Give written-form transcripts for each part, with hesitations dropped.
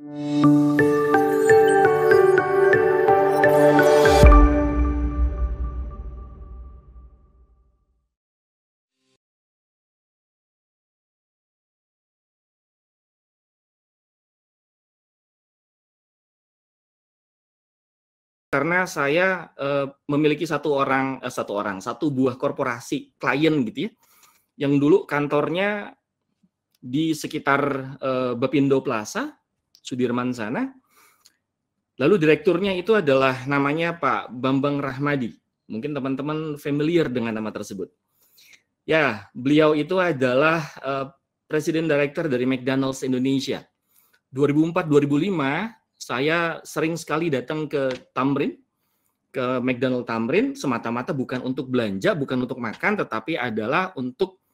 Karena saya memiliki satu buah korporasi klien gitu ya, yang dulu kantornya di sekitar Bapindo Plaza, Sudirman sana. Lalu direkturnya itu adalah namanya Pak Bambang Rahmadi. Mungkin teman-teman familiar dengan nama tersebut. Ya, beliau itu adalah Presiden Director dari McDonald's Indonesia. 2004-2005 saya sering sekali datang ke Tamrin, ke McDonald Tamrin, semata-mata bukan untuk belanja, bukan untuk makan, tetapi adalah untuk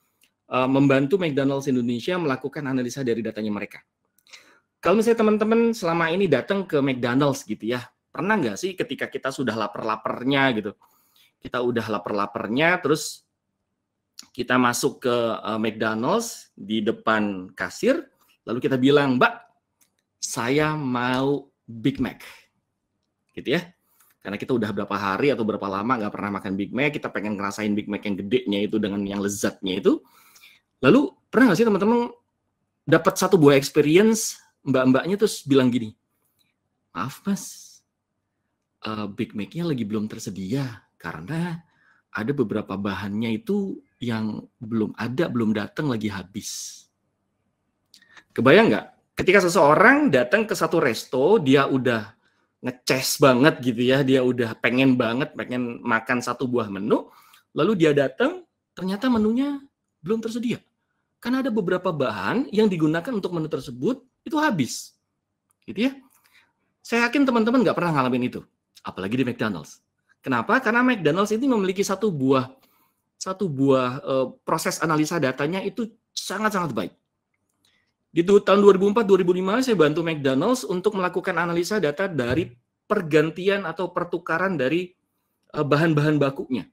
membantu McDonald's Indonesia melakukan analisa dari datanya mereka. Kalau misalnya teman-teman selama ini datang ke McDonald's gitu ya, pernah nggak sih ketika kita sudah lapar-laparnya gitu, kita udah lapar-laparnya, terus kita masuk ke McDonald's di depan kasir, lalu kita bilang, Mbak, saya mau Big Mac, gitu ya. Karena kita udah berapa hari atau berapa lama nggak pernah makan Big Mac, kita pengen ngerasain Big Mac yang gedenya itu dengan yang lezatnya itu. Lalu pernah nggak sih teman-teman dapat satu buah experience, mbak-mbaknya terus bilang gini, maaf mas, Big Mac-nya lagi belum tersedia karena ada beberapa bahannya itu yang belum ada, belum datang, lagi habis. Kebayang nggak? Ketika seseorang datang ke satu resto, dia udah ngeces banget gitu ya, dia udah pengen banget, pengen makan satu buah menu, lalu dia datang, ternyata menunya belum tersedia. Karena ada beberapa bahan yang digunakan untuk menu tersebut, itu habis. Gitu ya. Saya yakin teman-teman nggak pernah ngalamin itu, apalagi di McDonald's. Kenapa? Karena McDonald's ini memiliki satu buah proses analisa datanya itu sangat-sangat baik. Di tahun 2004-2005 saya bantu McDonald's untuk melakukan analisa data dari pergantian atau pertukaran dari bahan-bahan bakunya.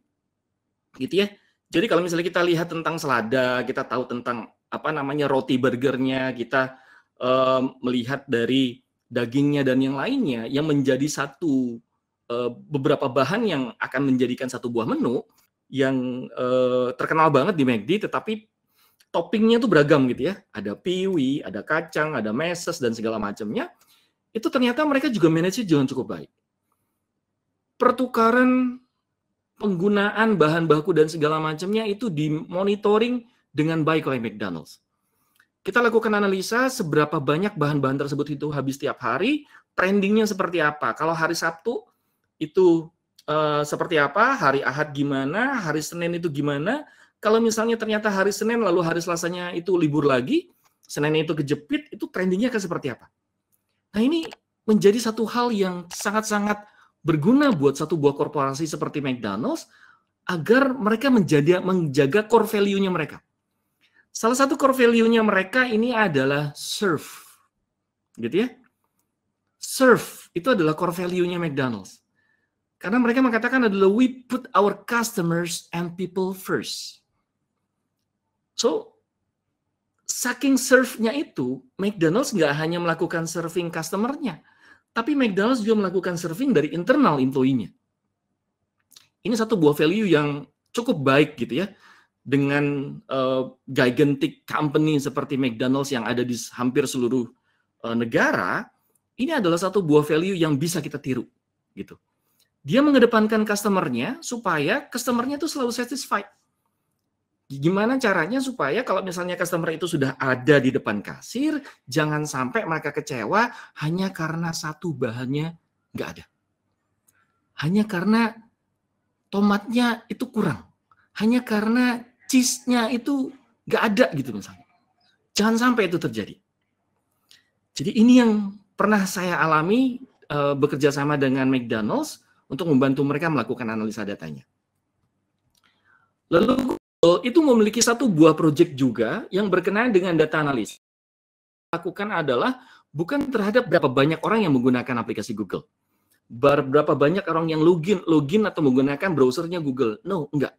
Gitu ya. Jadi kalau misalnya kita lihat tentang selada, kita tahu tentang roti burgernya, kita melihat dari dagingnya dan yang lainnya yang menjadi beberapa bahan yang akan menjadikan satu buah menu yang terkenal banget di McD, tetapi toppingnya tuh beragam gitu ya. Ada piwi, ada kacang, ada meses, dan segala macamnya. Itu ternyata mereka juga manage-nya jangan cukup baik. Pertukaran penggunaan bahan baku dan segala macamnya itu dimonitoring dengan baik oleh McDonald's. Kita lakukan analisa seberapa banyak bahan-bahan tersebut itu habis tiap hari, trendingnya seperti apa. Kalau hari Sabtu itu seperti apa, hari Ahad gimana, hari Senin itu gimana. Kalau misalnya ternyata hari Senin lalu hari Selasanya itu libur lagi, Seninnya itu kejepit, itu trendingnya akan seperti apa? Nah ini menjadi satu hal yang sangat-sangat berguna buat satu buah korporasi seperti McDonald's agar mereka menjaga core value-nya mereka. Salah satu core value-nya mereka ini adalah serve. Gitu ya. Serve itu adalah core value-nya McDonald's. Karena mereka mengatakan adalah we put our customers and people first. So, saking serve-nya itu, McDonald's nggak hanya melakukan serving customer-nya, tapi McDonald's juga melakukan serving dari internal employee-nya. Ini satu buah value yang cukup baik gitu ya, dengan gigantic company seperti McDonald's yang ada di hampir seluruh negara, ini adalah satu buah value yang bisa kita tiru gitu. Dia mengedepankan customer-nya supaya customer-nya itu selalu satisfied. Gimana caranya supaya kalau misalnya customer itu sudah ada di depan kasir, jangan sampai mereka kecewa hanya karena satu bahannya nggak ada. Hanya karena tomatnya itu kurang. Hanya karena cheese-nya itu nggak ada gitu misalnya. Jangan sampai itu terjadi. Jadi ini yang pernah saya alami bekerja sama dengan McDonald's untuk membantu mereka melakukan analisa datanya. Lalu itu memiliki satu buah proyek juga yang berkenaan dengan data analis. Lakukan adalah bukan terhadap berapa banyak orang yang menggunakan aplikasi Google, berapa banyak orang yang login atau menggunakan browsernya Google. No, enggak.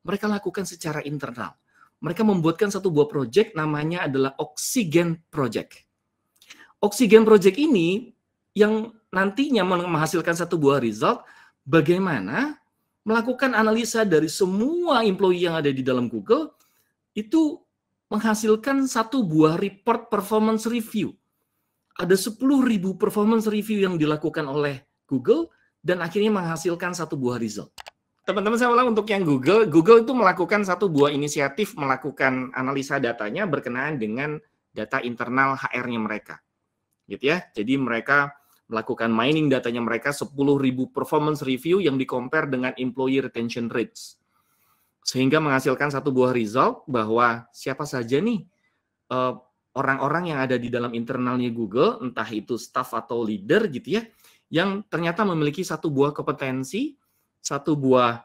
Mereka lakukan secara internal. Mereka membuatkan satu buah proyek namanya adalah Oxygen Project. Oxygen Project ini yang nantinya menghasilkan satu buah result, bagaimana melakukan analisa dari semua employee yang ada di dalam Google, itu menghasilkan satu buah report performance review. Ada 10.000 performance review yang dilakukan oleh Google, dan akhirnya menghasilkan satu buah result. Teman-teman, saya ulang untuk yang Google itu melakukan satu buah inisiatif melakukan analisa datanya berkenaan dengan data internal HR-nya mereka. Gitu ya. Jadi mereka melakukan mining datanya mereka 10.000 performance review yang di-compare dengan employee retention rates. Sehingga menghasilkan satu buah result bahwa siapa saja nih orang-orang yang ada di dalam internalnya Google, entah itu staff atau leader gitu ya, yang ternyata memiliki satu buah kompetensi, satu buah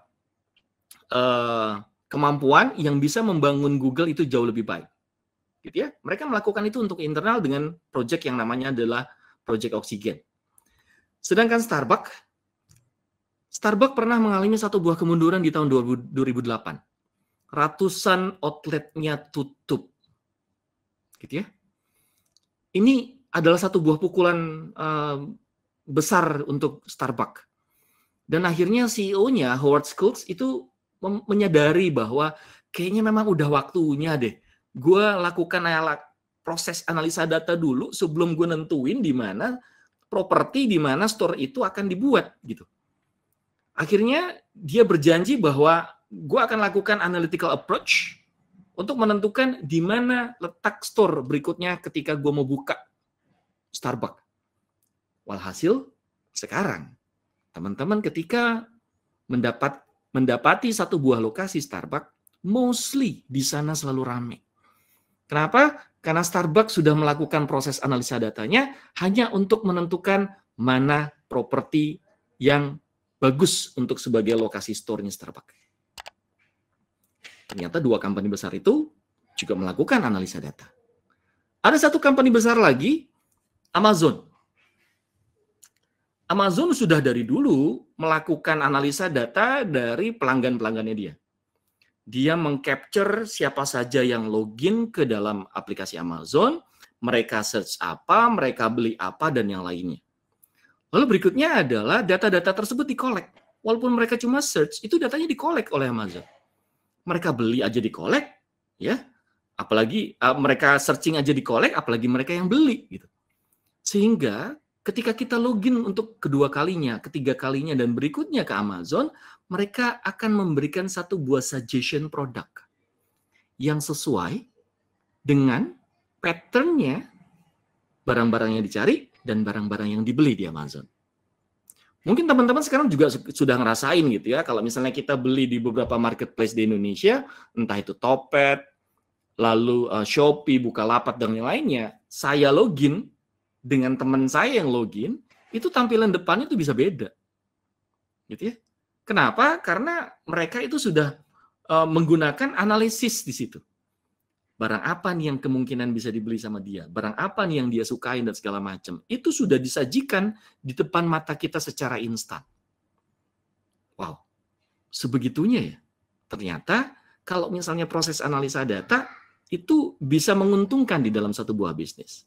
kemampuan yang bisa membangun Google itu jauh lebih baik. Gitu ya. Mereka melakukan itu untuk internal dengan project yang namanya adalah Project Oxygen. Sedangkan Starbucks pernah mengalami satu buah kemunduran di tahun 2008. Ratusan outletnya tutup. Gitu ya. Ini adalah satu buah pukulan besar untuk Starbucks. Dan akhirnya CEO-nya, Howard Schultz, itu menyadari bahwa kayaknya memang udah waktunya deh. Gue lakukan proses analisa data dulu sebelum gue nentuin di mana properti, di mana store itu akan dibuat gitu. Akhirnya dia berjanji bahwa gue akan lakukan analytical approach untuk menentukan di mana letak store berikutnya ketika gue mau buka Starbucks. Walhasil sekarang teman-teman ketika mendapati satu buah lokasi Starbucks, mostly di sana selalu ramai. Kenapa? Karena Starbucks sudah melakukan proses analisa datanya hanya untuk menentukan mana properti yang bagus untuk sebagai lokasi store-nya Starbucks. Ternyata dua company besar itu juga melakukan analisa data. Ada satu company besar lagi, Amazon. Amazon sudah dari dulu melakukan analisa data dari pelanggan-pelanggannya dia. Dia mengcapture siapa saja yang login ke dalam aplikasi Amazon, mereka search apa, mereka beli apa, dan yang lainnya. Lalu berikutnya adalah data-data tersebut dikolek. Walaupun mereka cuma search, itu datanya dikolek oleh Amazon. Mereka beli aja dikolek, ya. Apalagi mereka searching aja dikolek, apalagi mereka yang beli, gitu. Sehingga ketika kita login untuk kedua kalinya, ketiga kalinya, dan berikutnya ke Amazon, mereka akan memberikan satu buah suggestion produk yang sesuai dengan pattern-nya barang-barang yang dicari dan barang-barang yang dibeli di Amazon. Mungkin teman-teman sekarang juga sudah ngerasain gitu ya, kalau misalnya kita beli di beberapa marketplace di Indonesia, entah itu Topet, lalu Shopee, Bukalapak, dan yang lainnya, saya login dengan teman saya yang login, itu tampilan depannya itu bisa beda. Gitu ya. Kenapa? Karena mereka itu sudah menggunakan analisis di situ. Barang apa nih yang kemungkinan bisa dibeli sama dia? Barang apa nih yang dia sukain dan segala macam. Itu sudah disajikan di depan mata kita secara instan. Wow, sebegitunya ya. Ternyata kalau misalnya proses analisa data itu bisa menguntungkan di dalam satu buah bisnis.